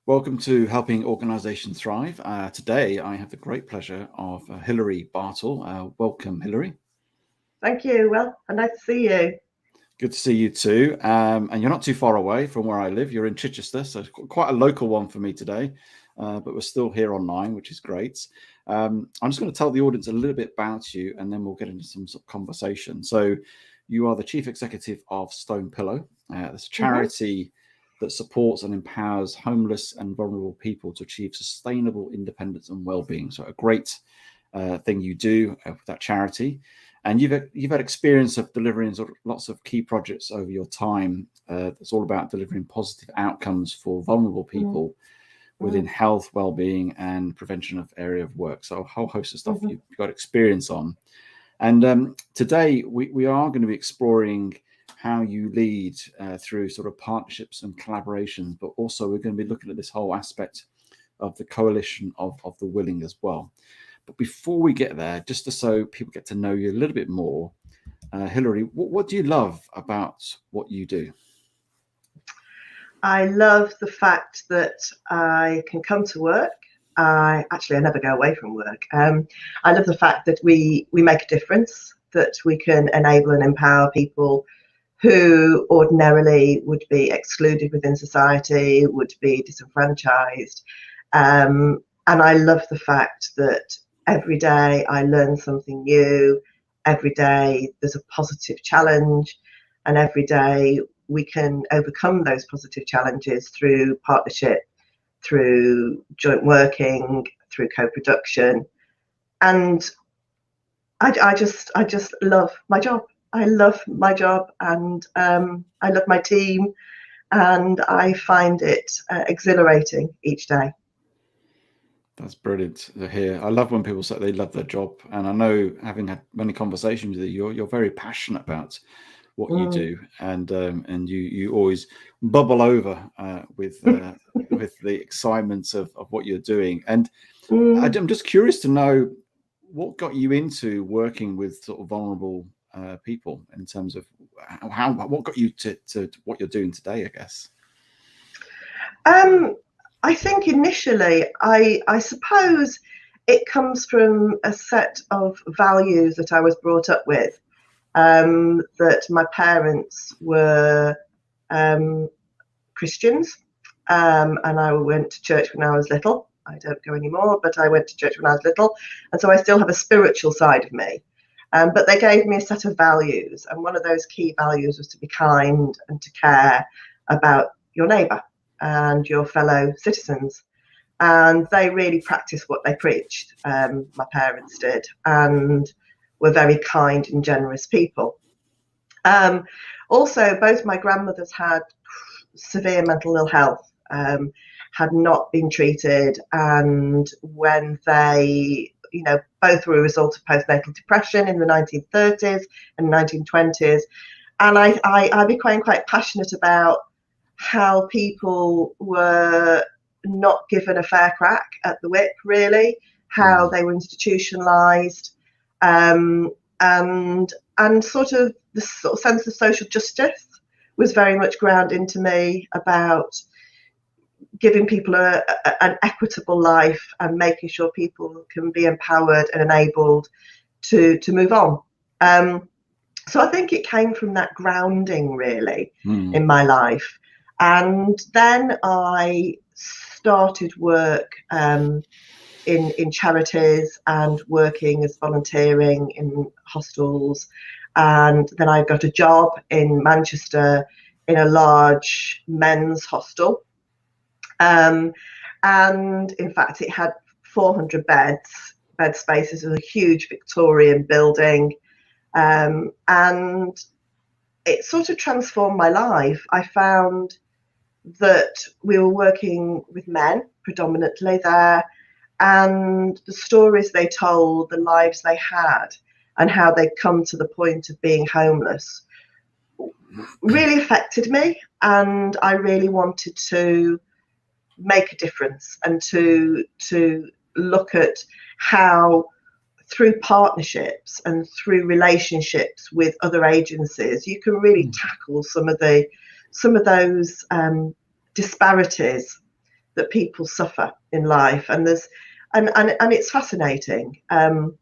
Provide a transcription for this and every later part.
Welcome to Helping Organisations Thrive. Today, I have the great pleasure of Hilary Bartle. Welcome, Hilary. Thank you. Well, nice to see you. Good to see you too. And you're not too far away from where I live. You're in Chichester, so quite a local one for me today. But we're still here online, which is great. I'm just going to tell the audience a little bit about you, and then we'll get into some sort of conversation. So, you are the Chief Executive of Stonepillow. That's a charity that supports and empowers homeless and vulnerable people to achieve sustainable independence and well-being. So a great thing you do with that charity. And you've had experience of delivering sort of lots of key projects over your time. That's all about delivering positive outcomes for vulnerable people within health, well-being, and prevention of area of work. So a whole host of stuff you've got experience on. And today we are going to be exploring how you lead through sort of partnerships and collaborations, but also we're going to be looking at this whole aspect of the coalition of the willing as well. But before we get there, just so people get to know you a little bit more, Hilary, what do you love about what you do? I love the fact that I can come to work. I never go away from work. I love the fact that we make a difference, that we can enable and empower people who ordinarily would be excluded within society, would be disenfranchised. And I love the fact that every day I learn something new, every day there's a positive challenge, and every day we can overcome those positive challenges through partnership, through joint working, through co-production. And I just love my job. I love my job, and I love my team, and I find it exhilarating each day. That's brilliant to hear. I love when people say they love their job, and I know, having had many conversations with you, you're very passionate about what you do, and you always bubble over with the excitement of what you're doing. And I'm just curious to know what got you into working with sort of vulnerable people, in terms of what got you to what you're doing today, I guess. I think initially, I suppose it comes from a set of values that I was brought up with. That my parents were Christians, and I went to church when I was little. I don't go anymore, but I went to church when I was little, and so I still have a spiritual side of me. But they gave me a set of values, and one of those key values was to be kind and to care about your neighbour and your fellow citizens. And they really practiced what they preached. My parents did, and were very kind and generous people. Also, both my grandmothers had severe mental ill health, had not been treated, and when they, both were a result of postnatal depression in the 1930s and 1920s. And I became quite passionate about how people were not given a fair crack at the whip, really, how they were institutionalized, and sort of the sort of sense of social justice was very much ground into me, about giving people an equitable life and making sure people can be empowered and enabled to move on. So I think it came from that grounding, really, in my life. And then I started work in charities and working as volunteering in hostels. And then I got a job in Manchester in a large men's hostel. And in fact, it had 400 bed spaces. It was a huge Victorian building. And it sort of transformed my life. I found that we were working with men predominantly there, and the stories they told, the lives they had, and how they'd come to the point of being homeless really affected me. And I really wanted to make a difference, and to look at how, through partnerships and through relationships with other agencies, you can really tackle some of those disparities that people suffer in life, and it's fascinating. And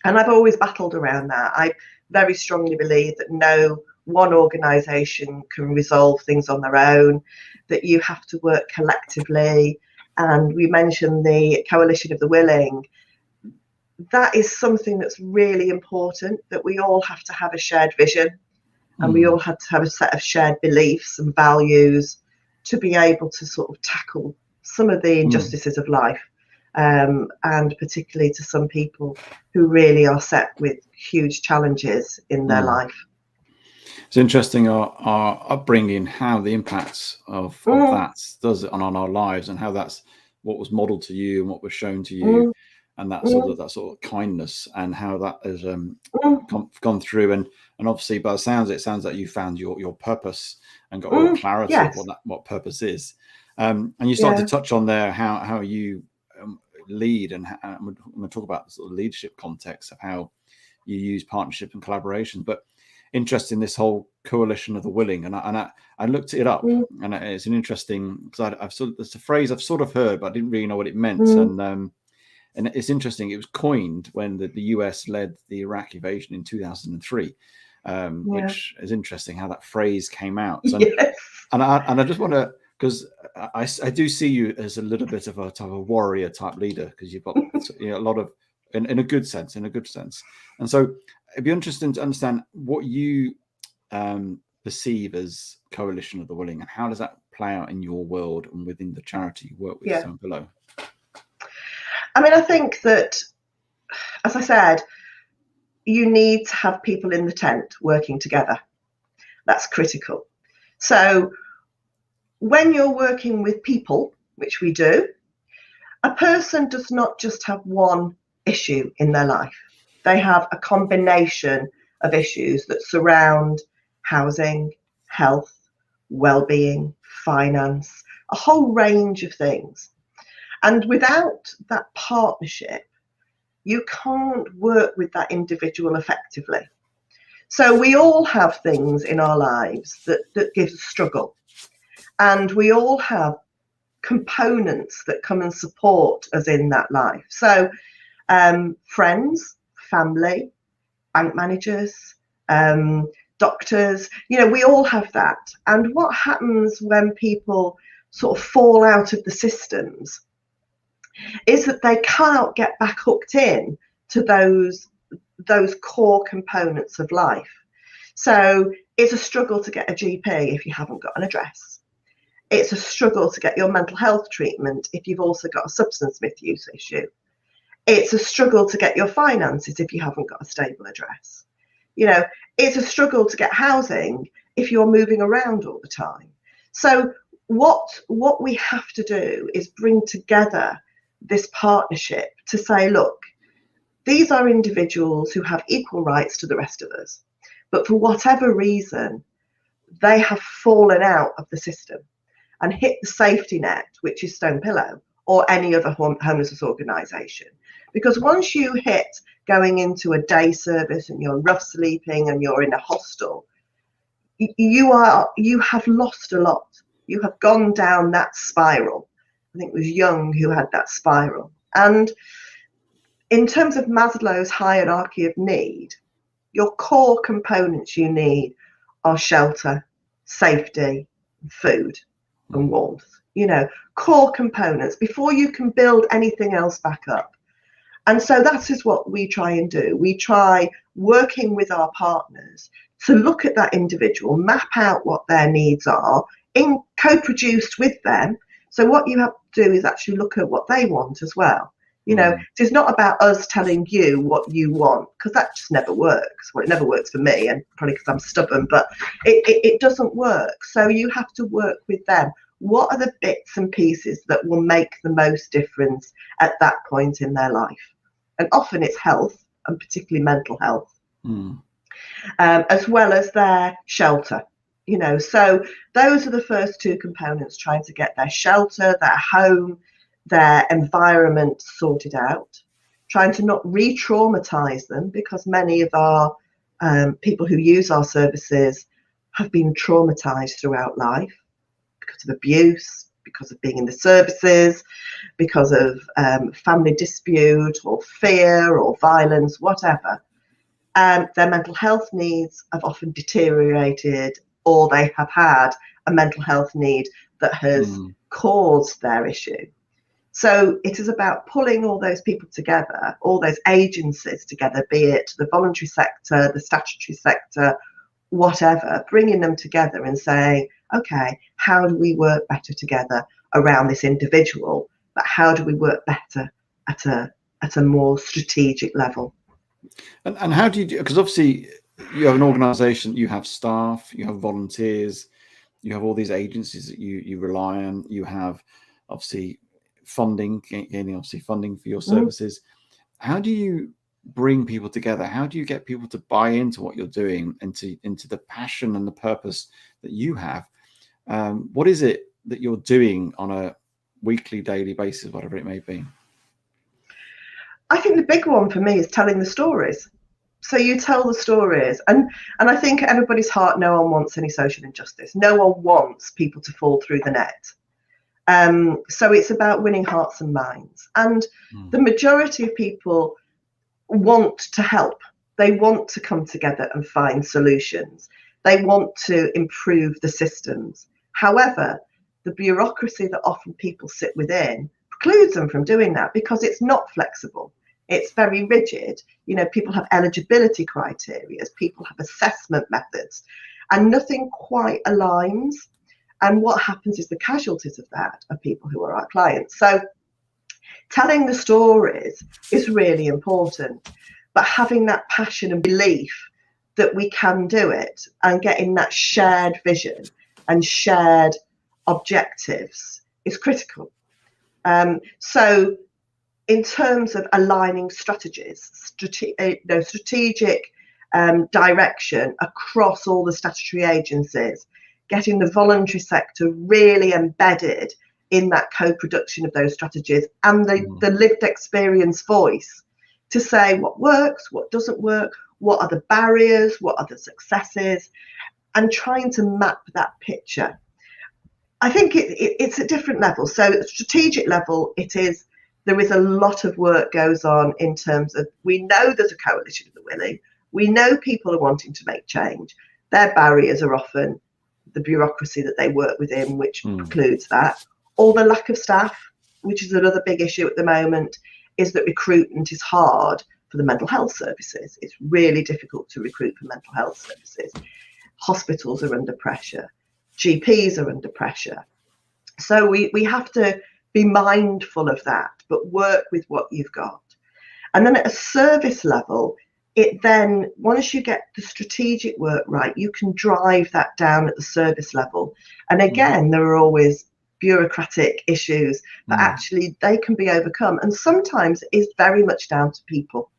I've always battled around that. I very strongly believe that no one organisation can resolve things on their own, that you have to work collectively. And we mentioned the Coalition of the Willing. That is something that's really important, that we all have to have a shared vision, and we all have to have a set of shared beliefs and values to be able to sort of tackle some of the injustices of life, and particularly to some people who really are set with huge challenges in their life. It's interesting our upbringing, how the impacts of that does it on our lives, and how that's what was modelled to you and what was shown to you, and that sort of kindness, and how that has gone through. And obviously, by the sounds, it sounds like you found your purpose and got real clarity of what purpose is. And you started to touch on there how you lead, and I'm going to talk about the sort of leadership context of how you use partnership and collaboration. But interesting, this whole Coalition of the Willing, and I looked it up, and it's an interesting, because it's a phrase I've sort of heard, but I didn't really know what it meant. And it's interesting. It was coined when the US led the Iraq invasion in 2003, which is interesting how that phrase came out. And I just want to, because I do see you as a little bit of a type of warrior type leader, because you've got a lot of, in a good sense. And so it'd be interesting to understand what you perceive as Coalition of the Willing, and how does that play out in your world and within the charity you work with, Stonepillow? I mean, I think that, as I said, you need to have people in the tent working together. That's critical. So when you're working with people, which we do, a person does not just have one issue in their life. They have a combination of issues that surround housing, health, well-being, finance, a whole range of things. And without that partnership, you can't work with that individual effectively. So we all have things in our lives that give us struggle. And we all have components that come and support us in that life. So friends, family, bank managers, doctors, we all have that. And what happens when people sort of fall out of the systems is that they cannot get back hooked in to those core components of life. So it's a struggle to get a GP if you haven't got an address. It's a struggle to get your mental health treatment if you've also got a substance misuse issue. It's a struggle to get your finances if you haven't got a stable address. It's a struggle to get housing if you're moving around all the time. So what we have to do is bring together this partnership to say, look, these are individuals who have equal rights to the rest of us, but for whatever reason, they have fallen out of the system and hit the safety net, which is Stonepillow or any other homelessness organisation. Because once you hit going into a day service and you're rough sleeping and you're in a hostel, you have lost a lot. You have gone down that spiral. I think it was Jung who had that spiral. And in terms of Maslow's hierarchy of need, your core components you need are shelter, safety, food, and warmth. Core components before you can build anything else back up. And so that is what we try and do. We try working with our partners to look at that individual, map out what their needs are, co-produced with them. So what you have to do is actually look at what they want as well. It's not about us telling you what you want, because that just never works. Well, it never works for me, and probably because I'm stubborn, but it doesn't work. So you have to work with them. What are the bits and pieces that will make the most difference at that point in their life? And often it's health, and particularly mental health, as well as their shelter. So those are the first two components, trying to get their shelter, their home, their environment sorted out, trying to not re-traumatize them, because many of our people who use our services have been traumatized throughout life because of abuse, because of being in the services, because of family dispute or fear or violence, whatever. Their mental health needs have often deteriorated, or they have had a mental health need that has caused their issue. So it is about pulling all those people together, all those agencies together, be it the voluntary sector, the statutory sector, whatever, bringing them together and saying, okay, how do we work better together around this individual, but how do we work better at a more strategic level? And how do you do, because obviously you have an organization, you have staff, you have volunteers, you have all these agencies that you rely on, you have obviously funding, gaining obviously funding for your services. How do you bring people together? How do you get people to buy into what you're doing, into the passion and the purpose that you have? What is it that you're doing on a weekly, daily basis, whatever it may be? I think the big one for me is telling the stories. So you tell the stories, and I think at everybody's heart, no one wants any social injustice. No one wants people to fall through the net. So it's about winning hearts and minds. And the majority of people want to help. They want to come together and find solutions. They want to improve the systems. However, the bureaucracy that often people sit within precludes them from doing that because it's not flexible. It's very rigid. You know, people have eligibility criteria, people have assessment methods, and nothing quite aligns. And what happens is the casualties of that are people who are our clients. So telling the stories is really important, but having that passion and belief that we can do it and getting that shared vision and shared objectives is critical. So in terms of aligning strategies, strategic direction across all the statutory agencies, getting the voluntary sector really embedded in that co-production of those strategies and the lived experience voice to say what works, what doesn't work, what are the barriers, what are the successes, and trying to map that picture. I think it's at different levels. So at strategic level, there is a lot of work goes on in terms of, we know there's a coalition of the willing. We know people are wanting to make change. Their barriers are often the bureaucracy that they work within, which precludes that, or the lack of staff, which is another big issue at the moment, is that recruitment is hard for the mental health services. It's really difficult to recruit for mental health services. Hospitals are under pressure. GPs are under pressure. So we have to be mindful of that, but work with what you've got. And then at a service level, it then, once you get the strategic work right, you can drive that down at the service level. And again, there are always bureaucratic issues, but actually they can be overcome. And sometimes it is very much down to people.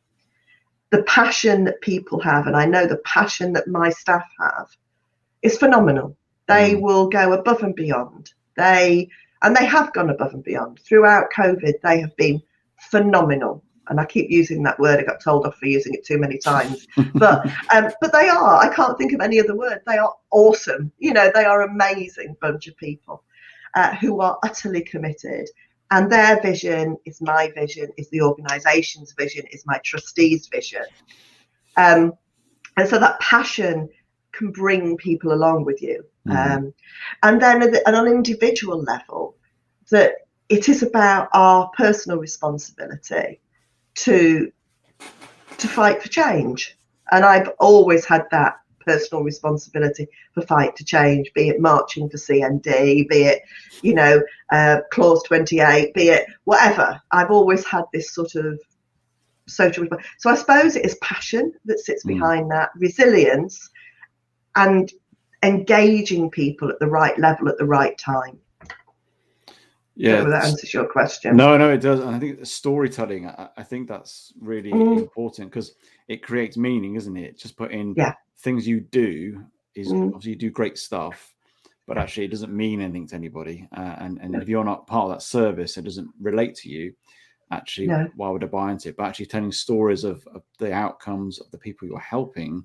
The passion that people have, and I know the passion that my staff have, is phenomenal. They will go above and beyond. They have gone above and beyond. Throughout COVID, they have been phenomenal. And I keep using that word. I got told off for using it too many times. But they are. I can't think of any other word. They are awesome. You know, they are amazing bunch of people who are utterly committed. And their vision is my vision, is the organisation's vision, is my trustees' vision. And so that passion can bring people along with you. And then at an individual level, that it is about our personal responsibility to fight for change. And I've always had that personal responsibility for fight to change, be it marching for CND, be it, you know, Clause 28, be it whatever. I've always had this sort of social response. So I suppose it is passion that sits behind that, resilience, and engaging people at the right level at the right time. Yeah, I don't know if that answers your question. No, it does. And I think the storytelling, I think that's really important because it creates meaning, isn't it? Just put in things you do is obviously you do great stuff, but actually it doesn't mean anything to anybody. And if you're not part of that service, it doesn't relate to you. Actually, why would I buy into it? But actually telling stories of the outcomes of the people you're helping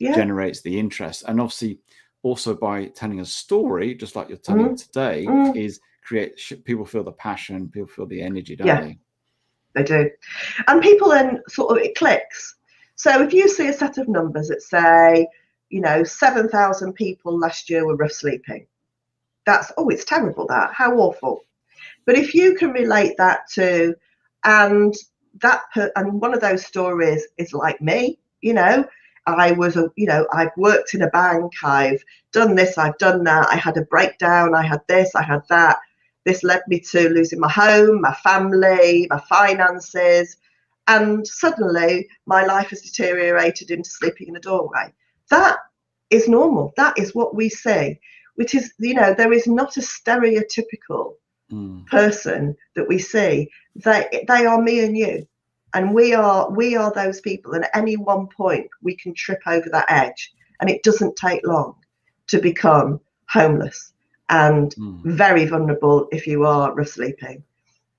generates the interest. And obviously also by telling a story, just like you're telling today, is people feel the passion, people feel the energy, don't Yeah, they? they do. And people then sort of, it clicks. So if you see a set of numbers that say, 7,000 people last year were rough sleeping, that's, oh, it's terrible, that, how awful. But if you can relate that to, and and one of those stories is like me, I've worked in a bank, I've done this, I've done that, I had a breakdown, I had this, I had that. This led me to losing my home, my family, my finances, and suddenly my life has deteriorated into sleeping in a doorway. That is normal. That is what we see, which is, there is not a stereotypical person that we see. They are me and you, and we are those people, and at any one point we can trip over that edge, and it doesn't take long to become homeless and very vulnerable if you are rough sleeping.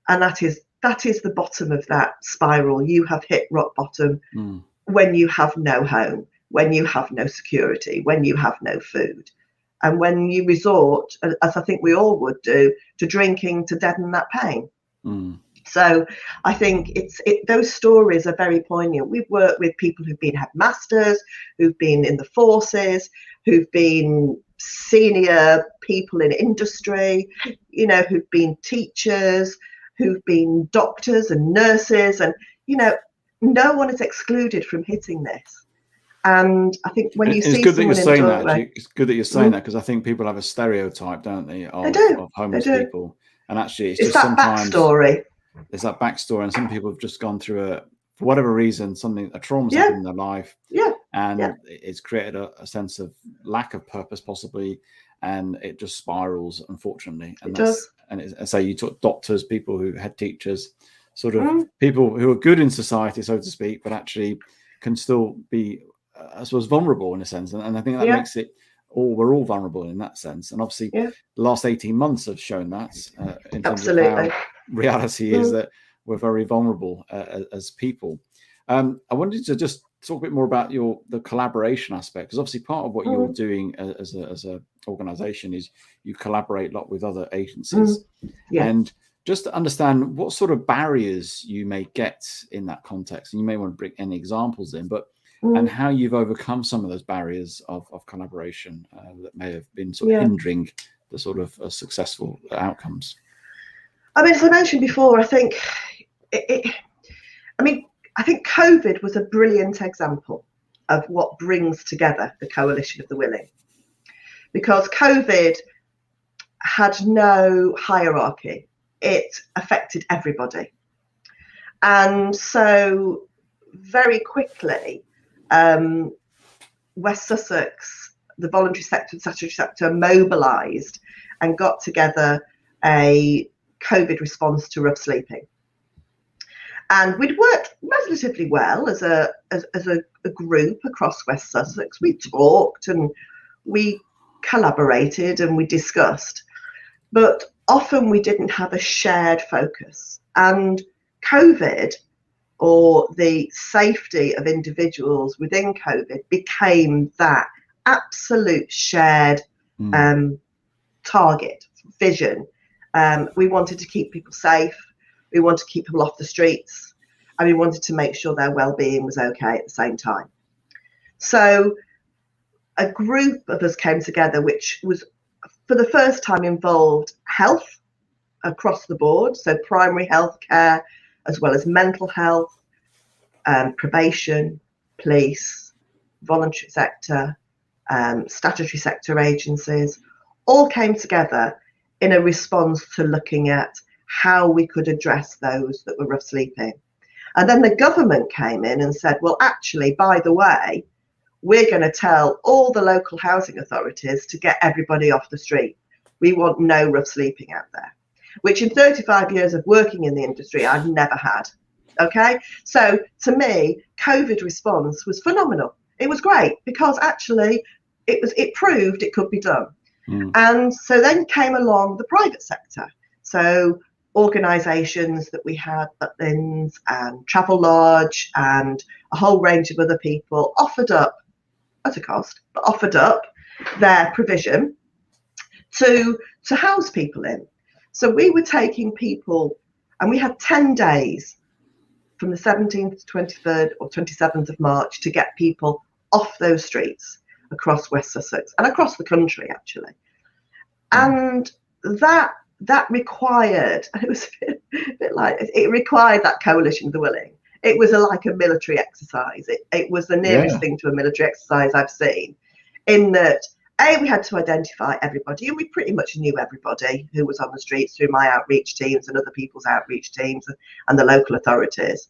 And that is the bottom of that spiral. You have hit rock bottom when you have no home, when you have no security, when you have no food, and when you resort, as I think we all would do, to drinking to deaden that pain. So I think those stories are very poignant. We've worked with people who've been headmasters, who've been in the forces, who've been senior people in industry, who've been teachers, who've been doctors and nurses, and no one is excluded from hitting this. And I think when you see someone in the doorway, it's good that you're saying that, because I think people have a stereotype, don't they, of homeless people, and actually it's just that sometimes backstory. There's that backstory, and some people have just gone through for whatever reason, a trauma's happened in their life, and it's created a sense of lack of purpose, possibly, and it just spirals, unfortunately. And and say you took doctors, people who had teachers, sort of people who are good in society, so to speak, but actually can still be, I suppose, vulnerable in a sense. And I think that makes it we're all vulnerable in that sense. And obviously, the last 18 months have shown that in terms of how reality is that we're very vulnerable as people. I wanted to just talk a bit more about the collaboration aspect, because obviously part of what you're doing as a organization is you collaborate a lot with other agencies, and just to understand what sort of barriers you may get in that context, and you may want to bring any examples in, but and how you've overcome some of those barriers of collaboration that may have been sort of hindering the sort of successful outcomes. I mean, as I mentioned before, I think I think COVID was a brilliant example of what brings together the coalition of the willing, because COVID had no hierarchy. It affected everybody. And so very quickly, West Sussex, the voluntary sector and statutory sector, mobilised and got together a COVID response to rough sleeping. And we'd worked relatively well as a group across West Sussex. We talked and we collaborated and we discussed, but often we didn't have a shared focus. And COVID, or the safety of individuals within COVID, became that absolute shared target, vision. We wanted to keep people safe, we wanted to keep people off the streets, and we wanted to make sure their well-being was okay at the same time. So a group of us came together, which was for the first time involved health across the board, so primary health care, as well as mental health, probation, police, voluntary sector, statutory sector agencies, all came together in a response to looking at how we could address those that were rough sleeping. And then the government came in and said, well, actually, by the way, we're going to tell all the local housing authorities to get everybody off the street. We want no rough sleeping out there, which in 35 years of working in the industry, I've never had. Okay, so to me, COVID response was phenomenal. It was great because actually it proved it could be done. And so then came along the private sector. So organisations that we had, Butlins and Travelodge and a whole range of other people offered up, at a cost, but offered up their provision to house people in. So we were taking people, and we had 10 days from the 17th to 23rd or 27th of March to get people off those streets across West Sussex and across the country, actually. And that required, and it was a bit like, it required that coalition of the willing. It was like a military exercise. It was the nearest thing to a military exercise I've seen, in that, we had to identify everybody, and we pretty much knew everybody who was on the streets through my outreach teams and other people's outreach teams and the local authorities.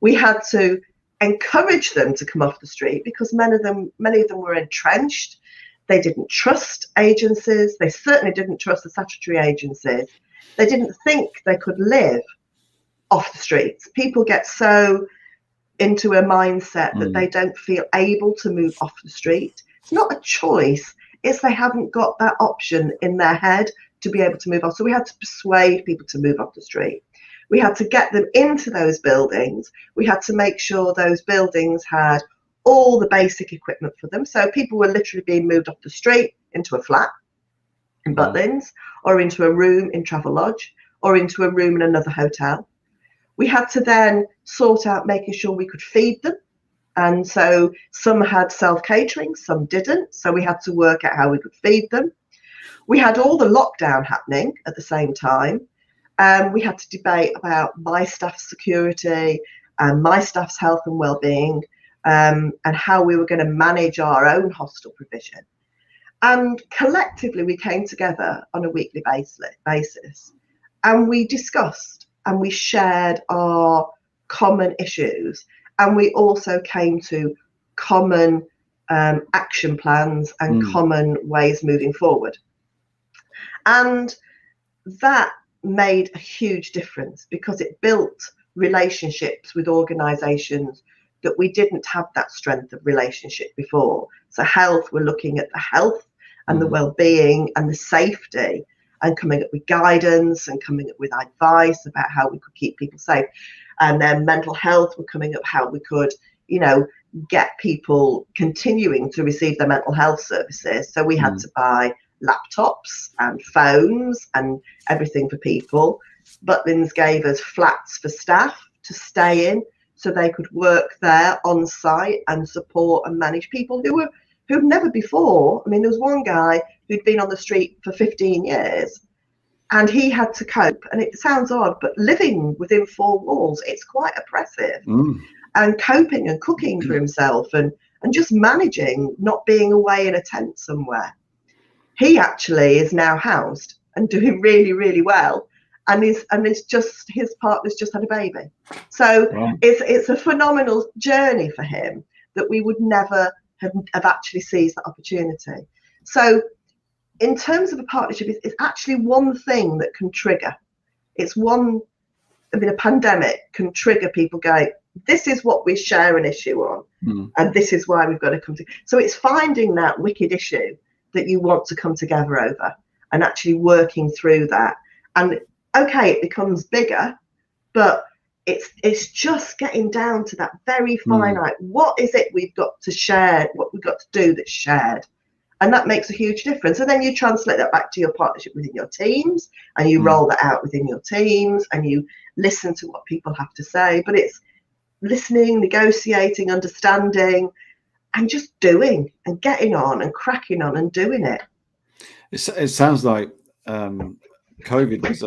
We had to encourage them to come off the street because many of them were entrenched. They didn't trust agencies. They certainly didn't trust the statutory agencies. They didn't think they could live off the streets. People get so into a mindset that they don't feel able to move off the street. It's not a choice. It's they haven't got that option in their head to be able to move off. So we had to persuade people to move off the street. We had to get them into those buildings. We had to make sure those buildings had all the basic equipment for them. So people were literally being moved off the street into a flat in Butlins, or into a room in Travelodge, or into a room in another hotel. We had to then sort out making sure we could feed them. And so some had self-catering, some didn't. So we had to work out how we could feed them. We had all the lockdown happening at the same time. We had to debate about my staff's security and my staff's health and well-being, and how we were going to manage our own hostel provision. And collectively, we came together on a weekly basis, and we discussed and we shared our common issues. And we also came to common action plans and common ways moving forward. And that made a huge difference because it built relationships with organisations that we didn't have that strength of relationship before. So health, we're looking at the health and the well-being and the safety, and coming up with guidance and coming up with advice about how we could keep people safe. And then mental health, we're coming up how we could, get people continuing to receive their mental health services. So we had to buy laptops and phones and everything for people. Butlins gave us flats for staff to stay in so they could work there on site and support and manage people who'd never before. I mean, there was one guy who'd been on the street for 15 years and he had to cope. And it sounds odd, but living within four walls, it's quite oppressive. And coping and cooking for himself and just managing, not being away in a tent somewhere. He actually is now housed and doing really, really well. And it's just, his partner's just had a baby. So it's a phenomenal journey for him that we would never have actually seized that opportunity. So in terms of a partnership, it's actually one thing that can trigger. A pandemic can trigger people going, this is what we share an issue on, and this is why we've got to come together. So it's finding that wicked issue that you want to come together over and actually working through that. And okay, it becomes bigger, but it's just getting down to that very finite, what is it we've got to share, what we've got to do that's shared. And that makes a huge difference. And then you translate that back to your partnership within your teams, and you roll that out within your teams, and you listen to what people have to say. But it's listening, negotiating, understanding, and just doing and getting on and cracking on and doing it. It sounds like COVID was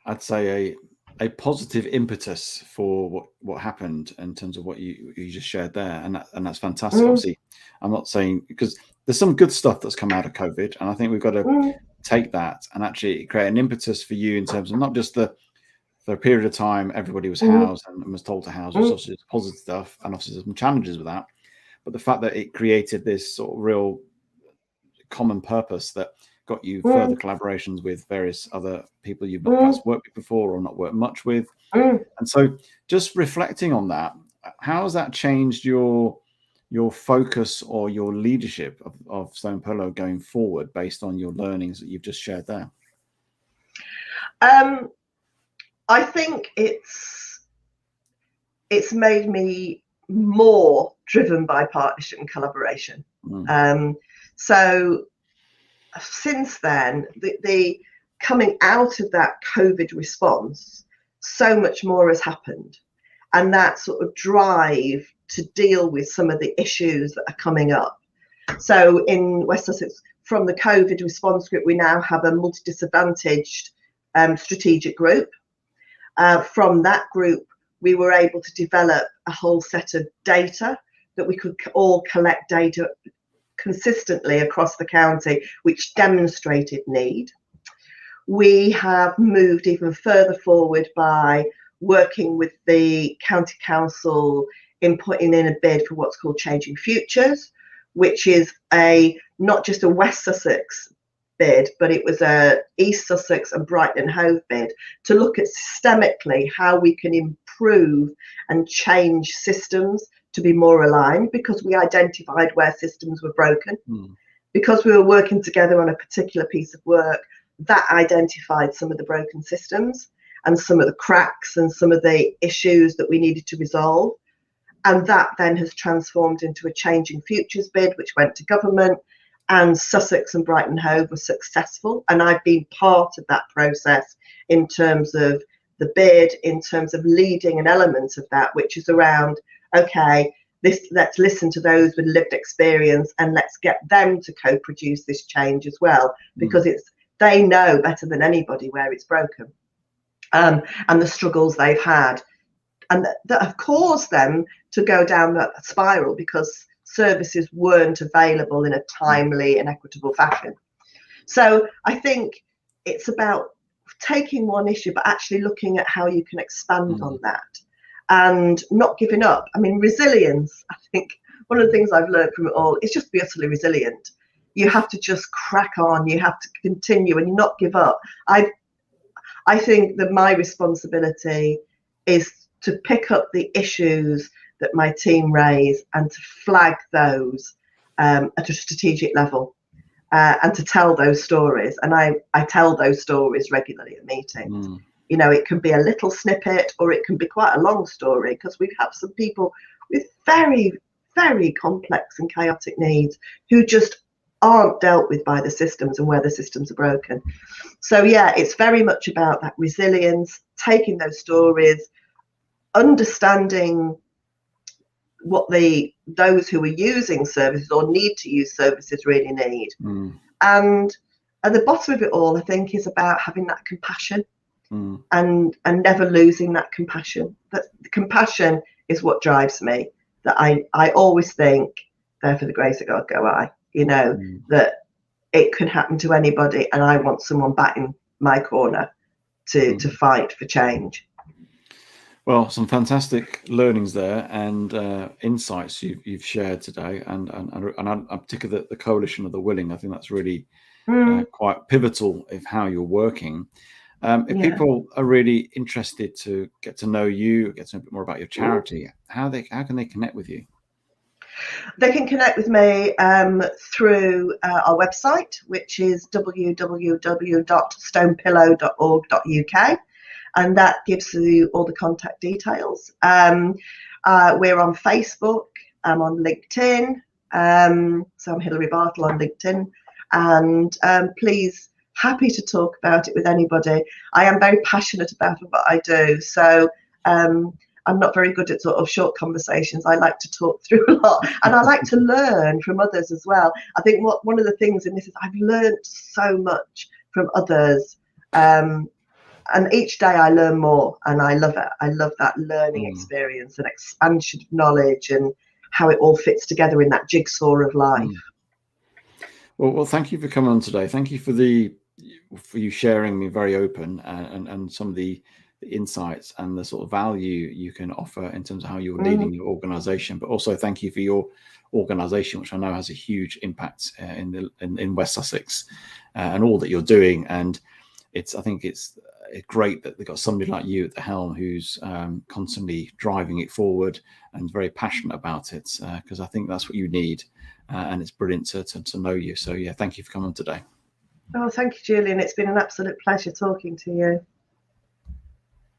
I'd say a positive impetus for what happened in terms of what you just shared there, and that's fantastic. Obviously, I'm not saying, because there's some good stuff that's come out of COVID, and I think we've got to take that and actually create an impetus for you in terms of not just for a period of time everybody was housed and was told to house, which obviously is positive stuff, and obviously there's some challenges with that, but the fact that it created this sort of real common purpose that got you further collaborations with various other people you've not perhaps worked with before or not worked much with. And so just reflecting on that, how has that changed your focus or your leadership of Stonepillow going forward based on your learnings that you've just shared there? I think it's made me more driven by partnership and collaboration. So since then, the coming out of that COVID response, so much more has happened. And that sort of drive to deal with some of the issues that are coming up. So in West Sussex, from the COVID response group, we now have a multi-disadvantaged strategic group. From that group, we were able to develop a whole set of data that we could all collect data consistently across the county, which demonstrated need. We have moved even further forward by working with the county council in putting in a bid for what's called Changing Futures, which is not just a West Sussex bid, but it was a East Sussex and Brighton and Hove bid to look at systemically how we can improve and change systems to be more aligned, because we identified where systems were broken. Because we were working together on a particular piece of work, that identified some of the broken systems and some of the cracks and some of the issues that we needed to resolve. And that then has transformed into a Changing Futures bid, which went to government, and Sussex and Brighton Hove were successful. And I've been part of that process in terms of the bid, in terms of leading an element of that, which is around, okay, let's listen to those with lived experience and let's get them to co-produce this change as well, because they know better than anybody where it's broken, and the struggles they've had, and that have caused them to go down that spiral because services weren't available in a timely and equitable fashion. So I think it's about taking one issue, but actually looking at how you can expand on that and not giving up. I mean, resilience, I think one of the things I've learned from it all is just be utterly resilient. You have to just crack on. You have to continue and not give up. I think that my responsibility is to pick up the issues that my team raise and to flag those at a strategic level, and to tell those stories. And I tell those stories regularly at meetings. You know, it can be a little snippet or it can be quite a long story, because we have some people with very, very complex and chaotic needs who just aren't dealt with by the systems and where the systems are broken. So yeah, it's very much about that resilience, taking those stories, understanding what those who are using services or need to use services really need. And at the bottom of it all, I think, is about having that compassion and never losing that compassion. That compassion is what drives me. That I always think, there for the grace of God go I, you know, that it could happen to anybody, and I want someone back in my corner to fight for change. Well, some fantastic learnings there and insights you've shared today, and particularly the coalition of the willing. I think that's really quite pivotal of how you're working. If people are really interested to get to know you, get to know a bit more about your charity, how can they connect with you? They can connect with me through our website, which is www.stonepillow.org.uk. And that gives you all the contact details. We're on Facebook. I'm on LinkedIn. So I'm Hilary Bartle on LinkedIn. And please, happy to talk about it with anybody. I am very passionate about what I do. So I'm not very good at sort of short conversations. I like to talk through a lot, and I like to learn from others as well. I think one of the things in this is I've learned so much from others. And each day I learn more, and I love it. I love that learning experience and expansion of knowledge and how it all fits together in that jigsaw of life. Well, thank you for coming on today. Thank you for you sharing me very open and some of the insights and the sort of value you can offer in terms of how you're leading your organization. But also thank you for your organization, which I know has a huge impact in West Sussex and all that you're doing. And I think it's great that they've got somebody like you at the helm who's constantly driving it forward and very passionate about it, because I think that's what you need, and it's brilliant to know you. So yeah, thank you for coming on today. Oh, thank you, Julian. It's been an absolute pleasure talking to you.